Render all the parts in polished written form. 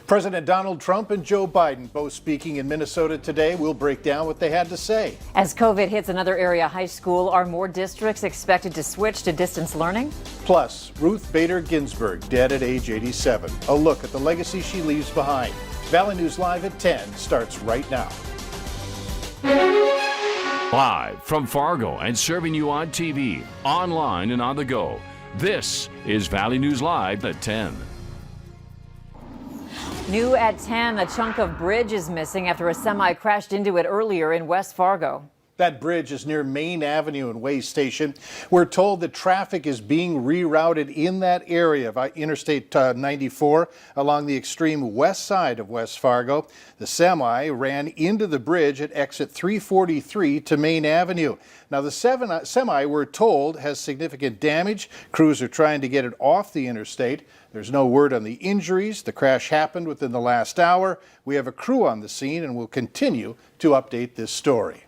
President Donald Trump and Joe Biden both speaking in Minnesota today. We'll break down what they had to say. As COVID hits another area high school, are more districts expected to switch to distance learning? Plus, Ruth Bader Ginsburg dead at age 87. A look at the legacy she leaves behind. Valley News Live at 10 starts right now. Live from Fargo and serving you on TV, online and on the go. This is Valley News Live at 10. New at 10, a chunk of bridge is missing after a semi crashed into it earlier in West Fargo. That bridge is near Main Avenue and Way Station. We're told that traffic is being rerouted in that area of Interstate 94 along the extreme west side of West Fargo. The semi ran into the bridge at exit 343 to Main Avenue. Now, the semi, we're told, has significant damage. Crews are trying to get it off the interstate. There's no word on the injuries. The crash happened within the last hour. We have a crew on the scene and will continue to update this story.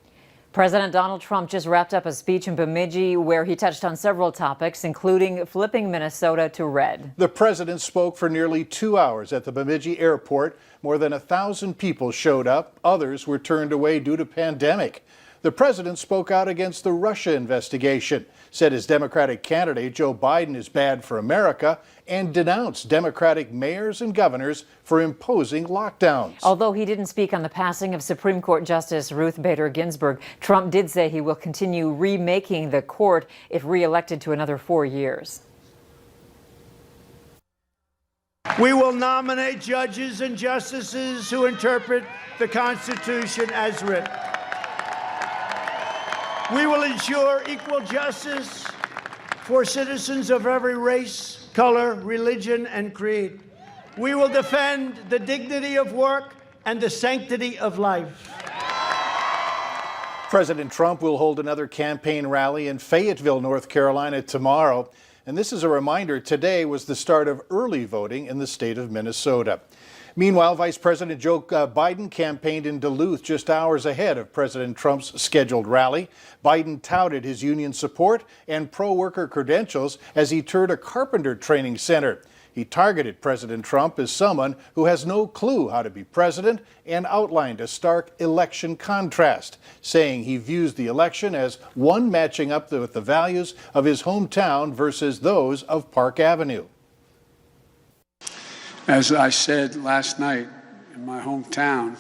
President Donald Trump just wrapped up a speech in Bemidji where he touched on several topics, including flipping Minnesota to red. The president spoke for nearly 2 hours at the Bemidji airport. More than 1,000 people showed up. Others were turned away due to pandemic. The president spoke out against the Russia investigation, said his Democratic candidate Joe Biden is bad for America, and denounced Democratic mayors and governors for imposing lockdowns. Although he didn't speak on the passing of Supreme Court Justice Ruth Bader Ginsburg, Trump did say he will continue remaking the court if reelected to another 4 years. We will nominate judges and justices who interpret the Constitution as written. We will ensure equal justice for citizens of every race, color, religion, and creed. We will defend the dignity of work and the sanctity of life. President Trump will hold another campaign rally in Fayetteville, North Carolina tomorrow. And this is a reminder, today was the start of early voting in the state of Minnesota. Meanwhile, Vice President Joe Biden campaigned in Duluth just hours ahead of President Trump's scheduled rally. Biden touted his union support and pro-worker credentials as he toured a carpenter training center. He targeted President Trump as someone who has no clue how to be president and outlined a stark election contrast, saying he views the election as one matching up with the values of his hometown versus those of Park Avenue. As I said last night in my hometown,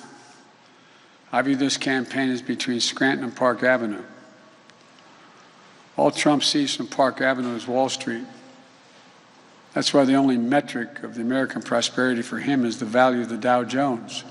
I view this campaign as between Scranton and Park Avenue. All Trump sees from Park Avenue is Wall Street. That's why the only metric of the American prosperity for him is the value of the Dow Jones.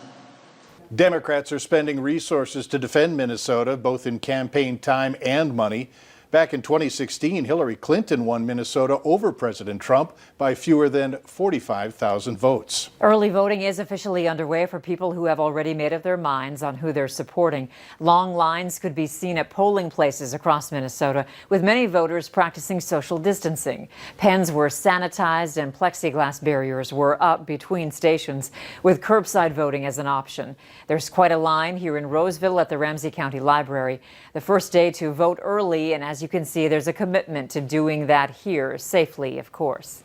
Democrats are spending resources to defend Minnesota, both in campaign time and money. Back in 2016, Hillary Clinton won Minnesota over President Trump by fewer than 45,000 votes. Early voting is officially underway for people who have already made up their minds on who they're supporting. Long lines could be seen at polling places across Minnesota, with many voters practicing social distancing. Pens were sanitized and plexiglass barriers were up between stations, with curbside voting as an option. There's quite a line here in Roseville at the Ramsey County Library. The first day to vote early, and as you can see, there's a commitment to doing that here safely, of course.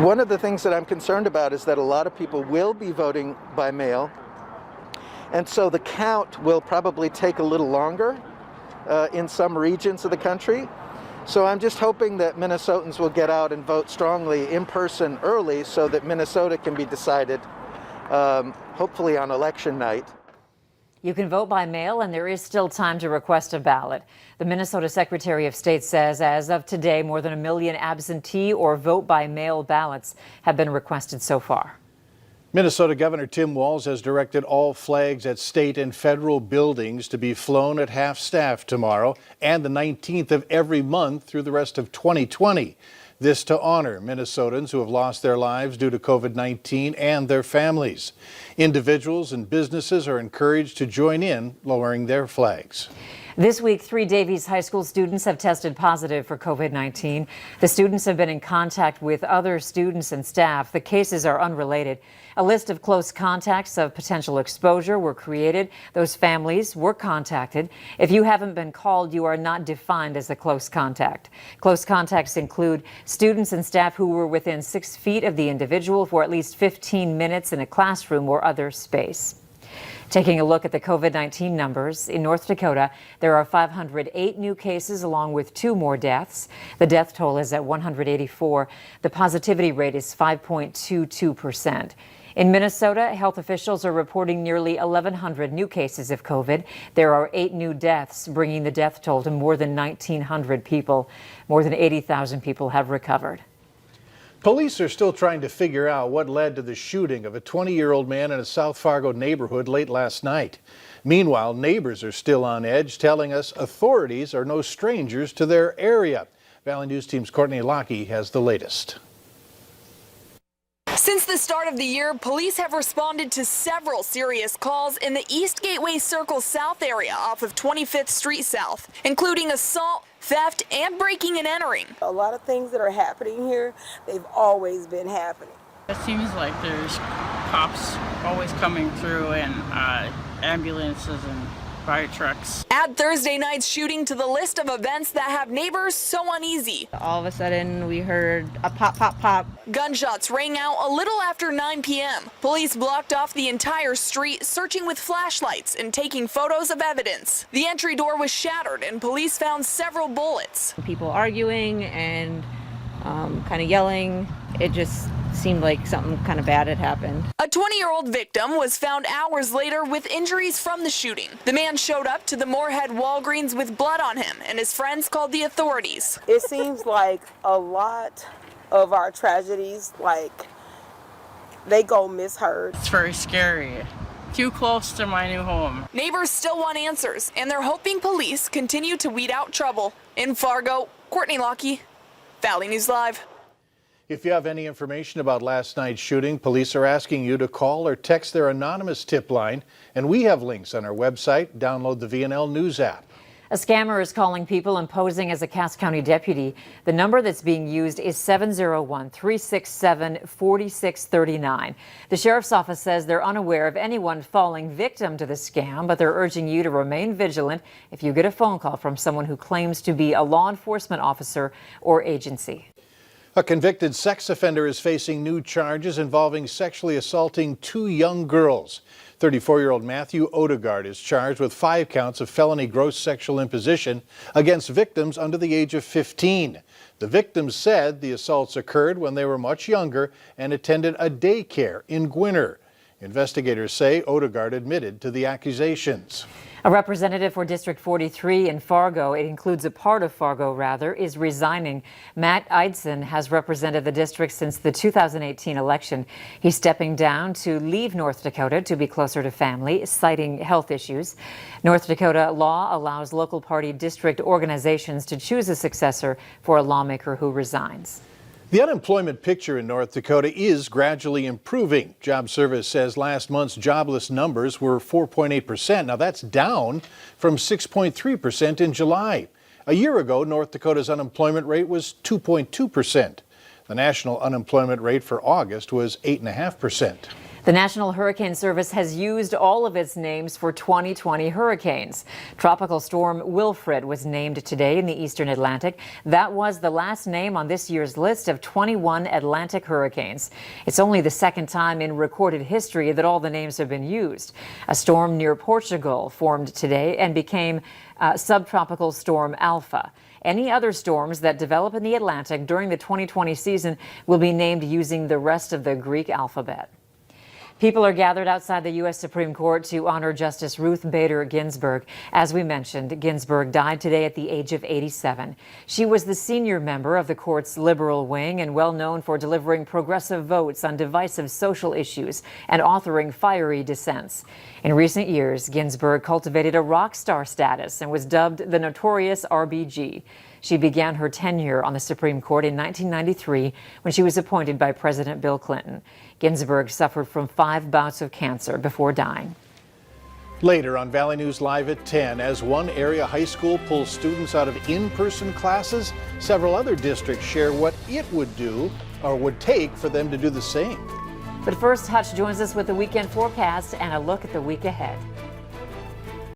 One of the things that I'm concerned about is that a lot of people will be voting by mail, and so the count will probably take a little longer in some regions of the country. So I'm just hoping that Minnesotans will get out and vote strongly in person early so that Minnesota can be decided hopefully on election night. You can vote by mail, and there is still time to request a ballot. The Minnesota Secretary of State says as of today, more than 1 million absentee or vote by mail ballots have been requested so far. Minnesota Governor Tim Walz has directed all flags at state and federal buildings to be flown at half-staff tomorrow and the 19th of every month through the rest of 2020. This to honor Minnesotans who have lost their lives due to COVID-19 and their families. Individuals and businesses are encouraged to join in lowering their flags. This week, 3 Davies High School students have tested positive for COVID-19. The students have been in contact with other students and staff. The cases are unrelated. A list of close contacts of potential exposure were created. Those families were contacted. If you haven't been called, you are not defined as a close contact. Close contacts include students and staff who were within 6 feet of the individual for at least 15 minutes in a classroom or other space. Taking a look at the COVID-19 numbers, in North Dakota, there are 508 new cases along with 2 more deaths. The death toll is at 184. The positivity rate is 5.22%. In Minnesota, health officials are reporting nearly 1,100 new cases of COVID. There are 8 new deaths, bringing the death toll to more than 1,900 people. More than 80,000 people have recovered. Police are still trying to figure out what led to the shooting of a 20-year-old man in a South Fargo neighborhood late last night. Meanwhile, neighbors are still on edge, telling us authorities are no strangers to their area. Valley News Team's Courtney Lockey has the latest. Since the start of the year, police have responded to several serious calls in the East Gateway Circle South area off of 25th Street South, including assault, theft, and breaking and entering. A lot of things that are happening here, they've always been happening. It seems like there's cops always coming through and ambulances and fire trucks. Add Thursday night's shooting to the list of events that have neighbors so uneasy. All of a sudden, we heard a pop, pop, pop. Gunshots rang out a little after 9 p.m. Police blocked off the entire street, searching with flashlights and taking photos of evidence. The entry door was shattered and police found several bullets. People arguing and kind of yelling. It just seemed like something kind of bad had happened. A 20-year-old victim was found hours later with injuries from the shooting. The man showed up to the Moorhead Walgreens with blood on him, and his friends called the authorities. It seems like a lot of our tragedies, they go misheard. It's very scary. Too close to my new home. Neighbors still want answers, and they're hoping police continue to weed out trouble. In Fargo, Courtney Lockey, Valley News Live. If you have any information about last night's shooting, police are asking you to call or text their anonymous tip line, and we have links on our website. Download the VNL News app. A scammer is calling people and posing as a Cass County deputy. The number that's being used is 701-367-4639. The sheriff's office says they're unaware of anyone falling victim to the scam, but they're urging you to remain vigilant if you get a phone call from someone who claims to be a law enforcement officer or agency. A convicted sex offender is facing new charges involving sexually assaulting 2 young girls. 34-year-old Matthew Odegaard is charged with 5 counts of felony gross sexual imposition against victims under the age of 15. The victims said the assaults occurred when they were much younger and attended a daycare in Gwinner. Investigators say Odegaard admitted to the accusations. A representative for District 43 in Fargo, it includes a part of Fargo rather, is resigning. Matt Eidson has represented the district since the 2018 election. He's stepping down to leave North Dakota to be closer to family, citing health issues. North Dakota law allows local party district organizations to choose a successor for a lawmaker who resigns. The unemployment picture in North Dakota is gradually improving. Job Service says last month's jobless numbers were 4.8%. Now that's down from 6.3% in July. A year ago, North Dakota's unemployment rate was 2.2%. The national unemployment rate for August was 8.5%. The National Hurricane Service has used all of its names for 2020 hurricanes. Tropical storm Wilfred was named today in the eastern Atlantic. That was the last name on this year's list of 21 Atlantic hurricanes. It's only the second time in recorded history that all the names have been used. A storm near Portugal formed today and became subtropical storm Alpha. Any other storms that develop in the Atlantic during the 2020 season will be named using the rest of the Greek alphabet. People are gathered outside the U.S. Supreme Court to honor Justice Ruth Bader Ginsburg. As we mentioned, Ginsburg died today at the age of 87. She was the senior member of the court's liberal wing and well known for delivering progressive votes on divisive social issues and authoring fiery dissents. In recent years, Ginsburg cultivated a rock star status and was dubbed the notorious RBG. She began her tenure on the Supreme Court in 1993 when she was appointed by President Bill Clinton. Ginsburg suffered from 5 bouts of cancer before dying. Later on Valley News Live at 10, as one area high school pulls students out of in-person classes, several other districts share what it would do or would take for them to do the same. But first, Hutch joins us with the weekend forecast and a look at the week ahead.